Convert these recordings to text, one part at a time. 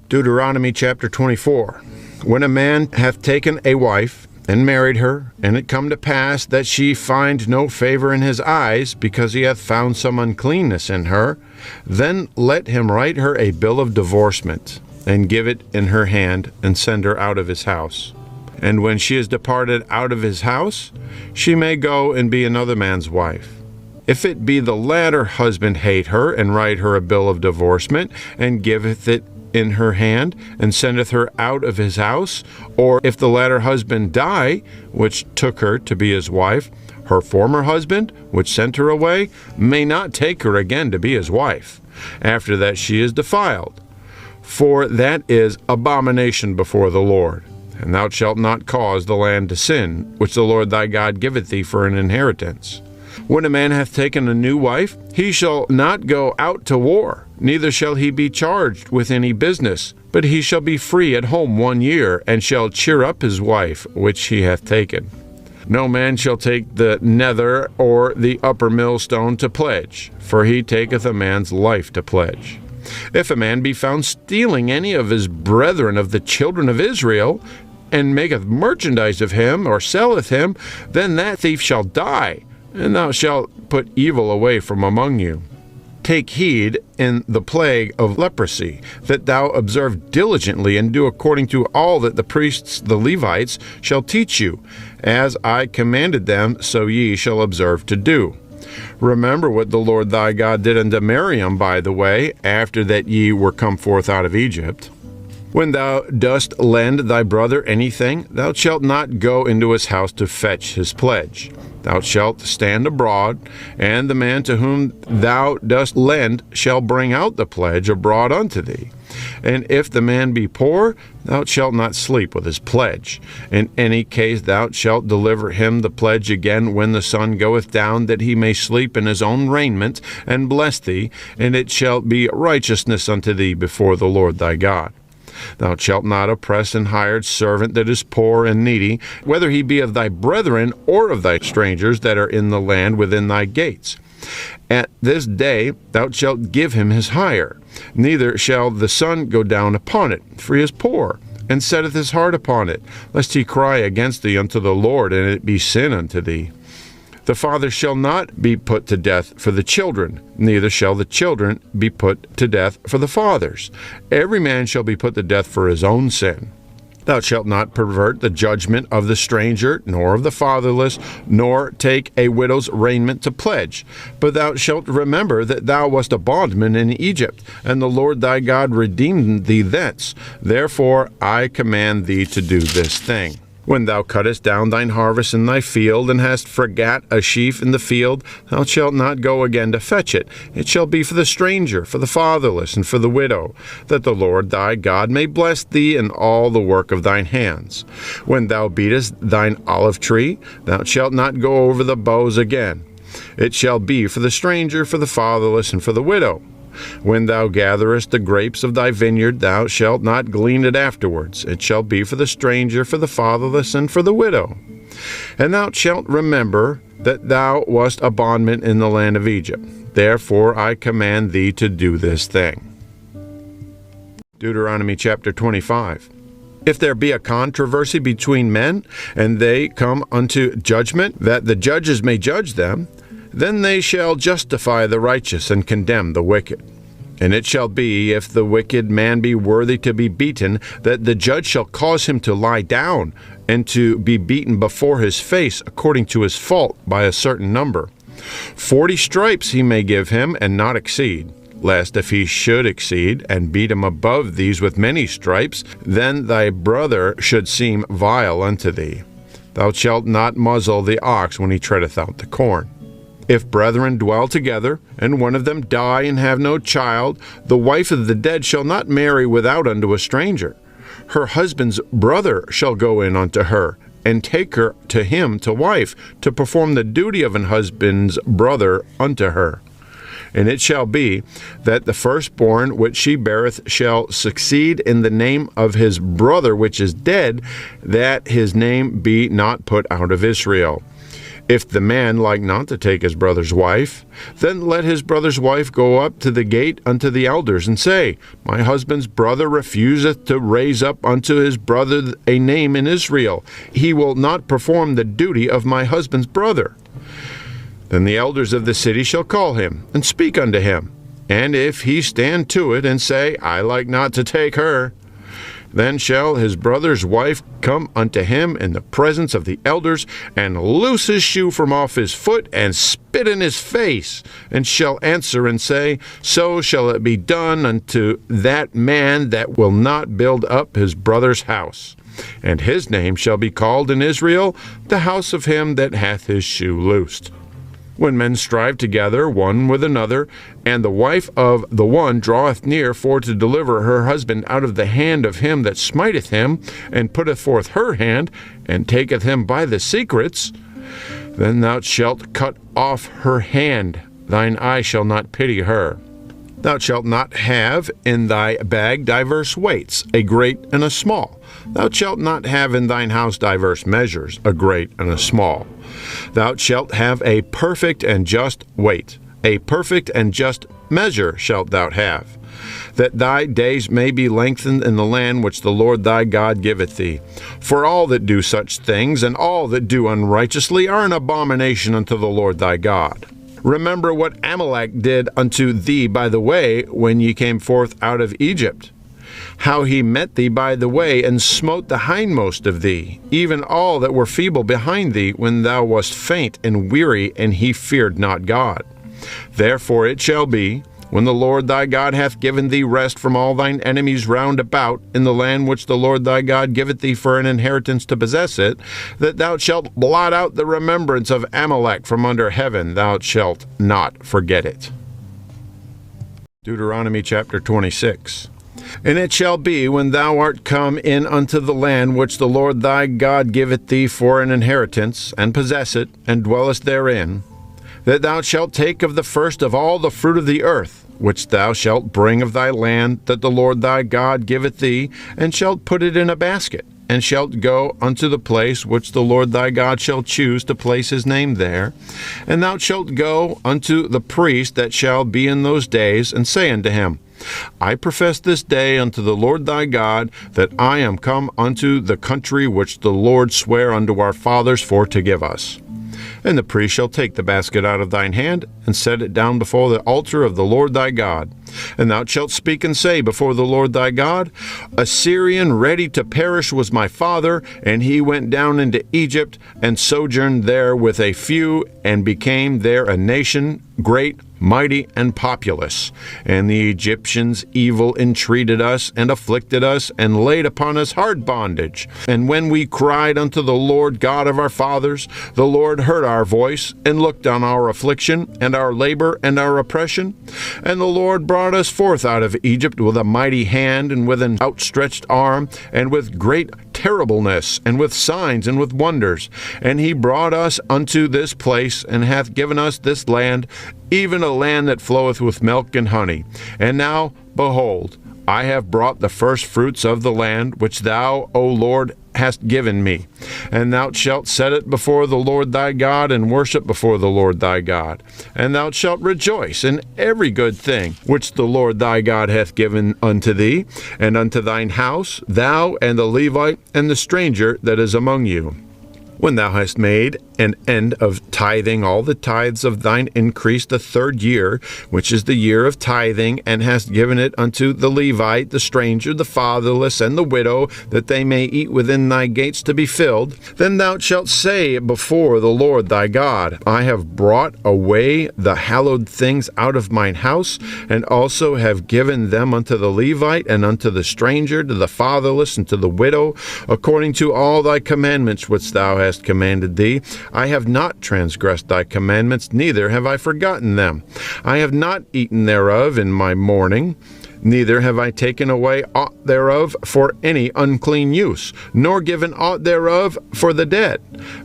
Deuteronomy chapter 24. When a man hath taken a wife, and married her, and it come to pass that she find no favor in his eyes, because he hath found some uncleanness in her, then let him write her a bill of divorcement, and give it in her hand, and send her out of his house. And when she is departed out of his house, she may go and be another man's wife. If it be the latter husband hate her, and write her a bill of divorcement, and giveth it in her hand, and sendeth her out of his house, or if the latter husband die, which took her to be his wife, her former husband, which sent her away, may not take her again to be his wife, after that she is defiled. For that is abomination before the Lord. And thou shalt not cause the land to sin, which the Lord thy God giveth thee for an inheritance. When a man hath taken a new wife, he shall not go out to war, neither shall he be charged with any business, but he shall be free at home 1 year, and shall cheer up his wife which he hath taken. No man shall take the nether or the upper millstone to pledge, for he taketh a man's life to pledge. If a man be found stealing any of his brethren of the children of Israel, and maketh merchandise of him, or selleth him, then that thief shall die, and thou shalt put evil away from among you. Take heed in the plague of leprosy, that thou observe diligently, and do according to all that the priests the Levites shall teach you. As I commanded them, so ye shall observe to do. Remember what the Lord thy God did unto Miriam by the way, after that ye were come forth out of Egypt. When thou dost lend thy brother anything, thou shalt not go into his house to fetch his pledge. Thou shalt stand abroad, and the man to whom thou dost lend shall bring out the pledge abroad unto thee. And if the man be poor, thou shalt not sleep with his pledge. In any case thou shalt deliver him the pledge again when the sun goeth down, that he may sleep in his own raiment, and bless thee, and it shall be righteousness unto thee before the Lord thy God. Thou shalt not oppress an hired servant that is poor and needy, whether he be of thy brethren or of thy strangers that are in the land within thy gates. At this day thou shalt give him his hire, neither shall the sun go down upon it, for he is poor, and setteth his heart upon it, lest he cry against thee unto the Lord, and it be sin unto thee. The father shall not be put to death for the children, neither shall the children be put to death for the fathers. Every man shall be put to death for his own sin. Thou shalt not pervert the judgment of the stranger, nor of the fatherless, nor take a widow's raiment to pledge. But thou shalt remember that thou wast a bondman in Egypt, and the Lord thy God redeemed thee thence. Therefore I command thee to do this thing. When thou cuttest down thine harvest in thy field, and hast forgat a sheaf in the field, thou shalt not go again to fetch it. It shall be for the stranger, for the fatherless, and for the widow, that the Lord thy God may bless thee in all the work of thine hands. When thou beatest thine olive tree, thou shalt not go over the boughs again. It shall be for the stranger, for the fatherless, and for the widow. When thou gatherest the grapes of thy vineyard, thou shalt not glean it afterwards. It shall be for the stranger, for the fatherless, and for the widow. And thou shalt remember that thou wast a bondman in the land of Egypt. Therefore I command thee to do this thing. Deuteronomy chapter 25. If there be a controversy between men, and they come unto judgment, that the judges may judge them, then they shall justify the righteous and condemn the wicked. And it shall be, if the wicked man be worthy to be beaten, that the judge shall cause him to lie down, and to be beaten before his face according to his fault by a certain number. 40 stripes he may give him, and not exceed. Lest if he should exceed, and beat him above these with many stripes, then thy brother should seem vile unto thee. Thou shalt not muzzle the ox when he treadeth out the corn. If brethren dwell together, and one of them die and have no child, the wife of the dead shall not marry without unto a stranger. Her husband's brother shall go in unto her, and take her to him to wife, to perform the duty of an husband's brother unto her. And it shall be that the firstborn which she beareth shall succeed in the name of his brother which is dead, that his name be not put out of Israel. If the man like not to take his brother's wife, then let his brother's wife go up to the gate unto the elders, and say, My husband's brother refuseth to raise up unto his brother a name in Israel. He will not perform the duty of my husband's brother. Then the elders of the city shall call him, and speak unto him. And if he stand to it, and say, I like not to take her, then shall his brother's wife come unto him in the presence of the elders, and loose his shoe from off his foot, and spit in his face, and shall answer and say, So shall it be done unto that man that will not build up his brother's house. And his name shall be called in Israel, the house of him that hath his shoe loosed. When men strive together one with another, and the wife of the one draweth near for to deliver her husband out of the hand of him that smiteth him, and putteth forth her hand, and taketh him by the secrets, then thou shalt cut off her hand, thine eye shall not pity her. Thou shalt not have in thy bag diverse weights, a great and a small. Thou shalt not have in thine house diverse measures, a great and a small. Thou shalt have a perfect and just weight, a perfect and just measure shalt thou have, that thy days may be lengthened in the land which the Lord thy God giveth thee. For all that do such things, and all that do unrighteously, are an abomination unto the Lord thy God. Remember what Amalek did unto thee by the way when ye came forth out of Egypt, how he met thee by the way, and smote the hindmost of thee, even all that were feeble behind thee, when thou wast faint and weary, and he feared not God. Therefore it shall be, when the Lord thy God hath given thee rest from all thine enemies round about, in the land which the Lord thy God giveth thee for an inheritance to possess it, that thou shalt blot out the remembrance of Amalek from under heaven, thou shalt not forget it. Deuteronomy chapter 26. And it shall be, when thou art come in unto the land which the Lord thy God giveth thee for an inheritance, and possess it, and dwellest therein, that thou shalt take of the first of all the fruit of the earth, which thou shalt bring of thy land that the Lord thy God giveth thee, and shalt put it in a basket, and shalt go unto the place which the Lord thy God shall choose to place his name there. And thou shalt go unto the priest that shall be in those days, and say unto him, I profess this day unto the Lord thy God, that I am come unto the country which the Lord sware unto our fathers for to give us. And the priest shall take the basket out of thine hand, and set it down before the altar of the Lord thy God. And thou shalt speak and say before the Lord thy God, A Syrian ready to perish was my father, and he went down into Egypt, and sojourned there with a few, and became there a nation, great, mighty, and populous. And the Egyptians evil entreated us, and afflicted us, and laid upon us hard bondage. And when we cried unto the Lord God of our fathers, the Lord heard our voice, and looked on our affliction, and our labor, and our oppression. And the Lord brought us forth out of Egypt with a mighty hand, and with an outstretched arm, and with great terribleness, and with signs, and with wonders. And he brought us unto this place, and hath given us this land, even a land that floweth with milk and honey. And now, behold, I have brought the first fruits of the land, which thou, O Lord, hast given me. And thou shalt set it before the Lord thy God, and worship before the Lord thy God. And thou shalt rejoice in every good thing which the Lord thy God hath given unto thee, and unto thine house, thou and the Levite and the stranger that is among you. When thou hast made an end of tithing all the tithes of thine increase the third year, which is the year of tithing, and hast given it unto the Levite, the stranger, the fatherless, and the widow, that they may eat within thy gates to be filled, then thou shalt say before the Lord thy God, I have brought away the hallowed things out of mine house, and also have given them unto the Levite, and unto the stranger, to the fatherless, and to the widow, according to all thy commandments which thou hast commanded thee. I have not transgressed thy commandments, neither have I forgotten them. I have not eaten thereof in my mourning, neither have I taken away aught thereof for any unclean use, nor given aught thereof for the dead.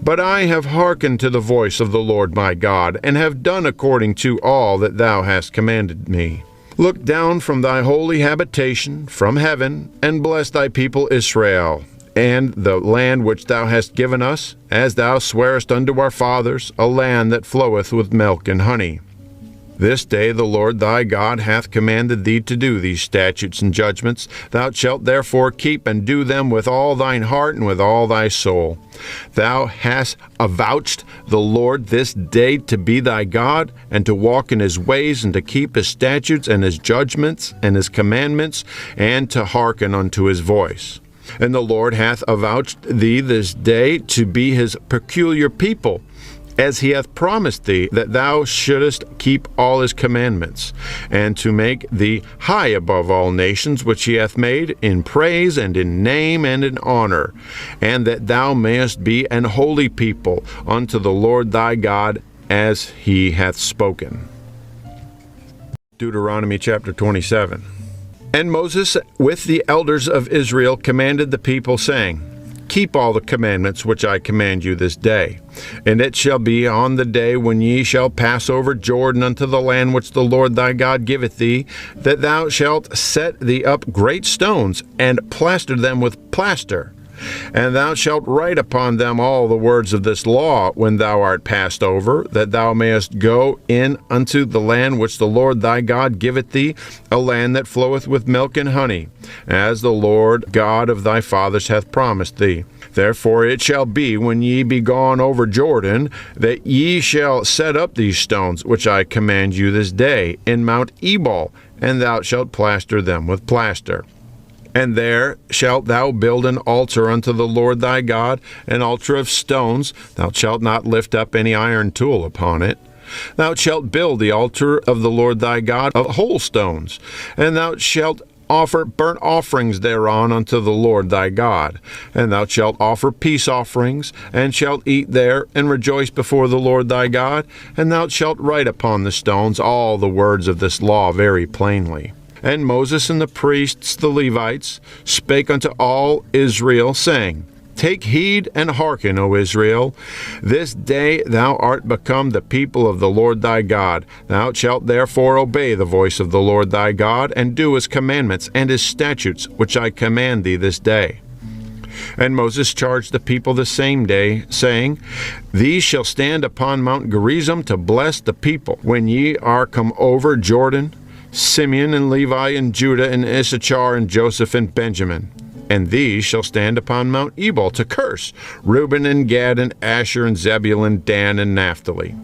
But I have hearkened to the voice of the Lord my God, and have done according to all that thou hast commanded me. Look down from thy holy habitation, from heaven, and bless thy people Israel. and the land which thou hast given us, as thou swarest unto our fathers, a land that floweth with milk and honey. This day the Lord thy God hath commanded thee to do these statutes and judgments. Thou shalt therefore keep and do them with all thine heart and with all thy soul. Thou hast avouched the Lord this day to be thy God, and to walk in his ways, and to keep his statutes and his judgments and his commandments, and to hearken unto his voice. And the Lord hath avouched thee this day to be his peculiar people, as he hath promised thee, that thou shouldest keep all his commandments, and to make thee high above all nations which he hath made, in praise and in name and in honor, and that thou mayest be an holy people unto the Lord thy God, as he hath spoken. Deuteronomy chapter 27. And Moses with the elders of Israel commanded the people, saying, Keep all the commandments which I command you this day. And it shall be on the day when ye shall pass over Jordan unto the land which the Lord thy God giveth thee, that thou shalt set thee up great stones, and plaster them with plaster. And thou shalt write upon them all the words of this law when thou art passed over, that thou mayest go in unto the land which the Lord thy God giveth thee, a land that floweth with milk and honey, as the Lord God of thy fathers hath promised thee. Therefore it shall be, when ye be gone over Jordan, that ye shall set up these stones, which I command you this day, in Mount Ebal, and thou shalt plaster them with plaster. And there shalt thou build an altar unto the Lord thy God, an altar of stones. Thou shalt not lift up any iron tool upon it. Thou shalt build the altar of the Lord thy God of whole stones, and thou shalt offer burnt offerings thereon unto the Lord thy God. And thou shalt offer peace offerings, and shalt eat there, and rejoice before the Lord thy God. And thou shalt write upon the stones all the words of this law very plainly. And Moses and the priests, the Levites, spake unto all Israel, saying, Take heed and hearken, O Israel. This day thou art become the people of the Lord thy God. Thou shalt therefore obey the voice of the Lord thy God, and do his commandments and his statutes, which I command thee this day. And Moses charged the people the same day, saying, These shall stand upon Mount Gerizim to bless the people, when ye are come over Jordan, Simeon and Levi and Judah and Issachar and Joseph and Benjamin. And these shall stand upon Mount Ebal to curse, Reuben and Gad and Asher and Zebulun, Dan and Naphtali.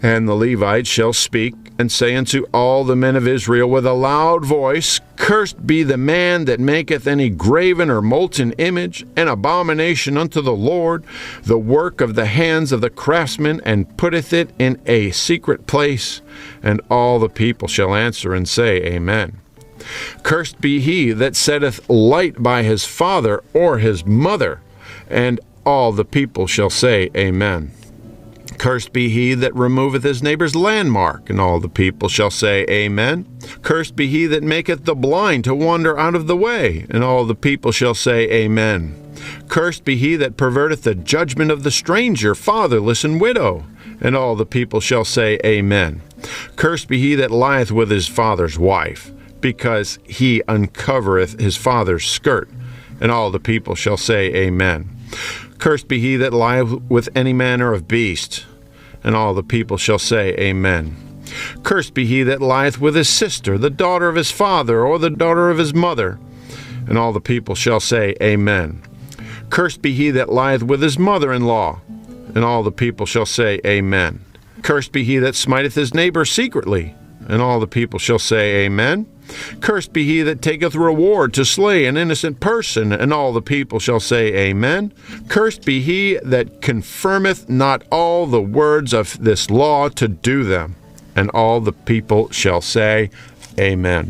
And the Levites shall speak and say unto all the men of Israel with a loud voice, Cursed be the man that maketh any graven or molten image, an abomination unto the Lord, the work of the hands of the craftsman, and putteth it in a secret place. And all the people shall answer and say, Amen. Cursed be he that setteth light by his father or his mother. And all the people shall say, Amen. Cursed be he that removeth his neighbor's landmark, and all the people shall say, Amen. Cursed be he that maketh the blind to wander out of the way, and all the people shall say, Amen. Cursed be he that perverteth the judgment of the stranger, fatherless, and widow, and all the people shall say, Amen. Cursed be he that lieth with his father's wife, because he uncovereth his father's skirt, and all the people shall say, Amen. Cursed be he that lieth with any manner of beast, and all the people shall say, Amen. Cursed be he that lieth with his sister, the daughter of his father, or the daughter of his mother, and all the people shall say, Amen. Cursed be he that lieth with his mother-in-law, and all the people shall say, Amen. Cursed be he that smiteth his neighbor secretly, and all the people shall say, Amen. Cursed be he that taketh reward to slay an innocent person, and all the people shall say, Amen. Cursed be he that confirmeth not all the words of this law to do them, and all the people shall say, Amen.